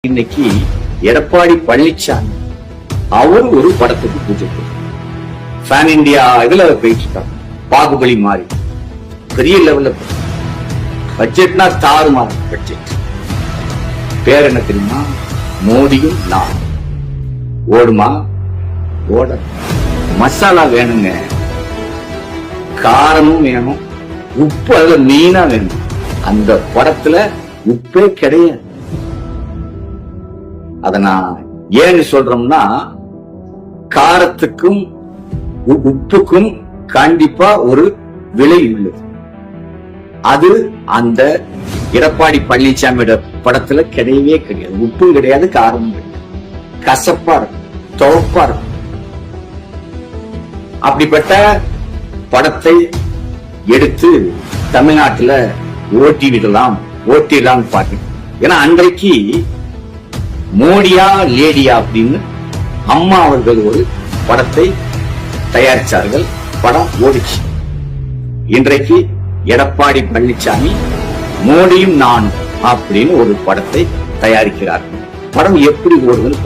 இன்னைக்கு எடப்பாடி பழனிசாமி அவர் ஒரு படத்துக்கு பூஜை ஃபேன் இந்தியா இதுல போயிட்டு இருக்காங்க. பாகுபலி மாறி பெரிய லெவல்ல பட்ஜெட்னா தாறுமாறு பட்ஜெட். பேர் என்ன தெரியுமா? மோடியும் நான். ஓடுமா? ஓட. மசாலா வேணுங்க, காரமும் வேணும், உப்பு அதுல மெயினா வேணும். அந்த படத்துல உப்பே கிடையாது. அத நான் ஏன்னு சொல்றோம்னா, காரத்துக்கும் உப்புக்கும் கண்டிப்பா ஒரு விலை உள்ளது. அது அந்த எடப்பாடி பழனிசாமியோட படத்துல கிடையவே கிடையாது. உப்பும் கிடையாது, காரமும் கிடையாது. கசப்பா இருக்கும், துவப்பா இருக்கும். அப்படிப்பட்ட படத்தை எடுத்து தமிழ்நாட்டுல ஓட்டிடலாம் பாட்டு. ஏன்னா அன்றைக்கு மோடியா லேடியா அப்படின்னு அம்மா அவர்கள் ஒரு படத்தை தயாரிச்சார்கள். படம் ஓடிச்சு. இன்றைக்கு எடப்பாடி பழனிசாமி மோடியும் நானும் அப்படின்னு ஒரு படத்தை தயாரிக்கிறார்கள். படம் எப்படி ஓடுதுன்னு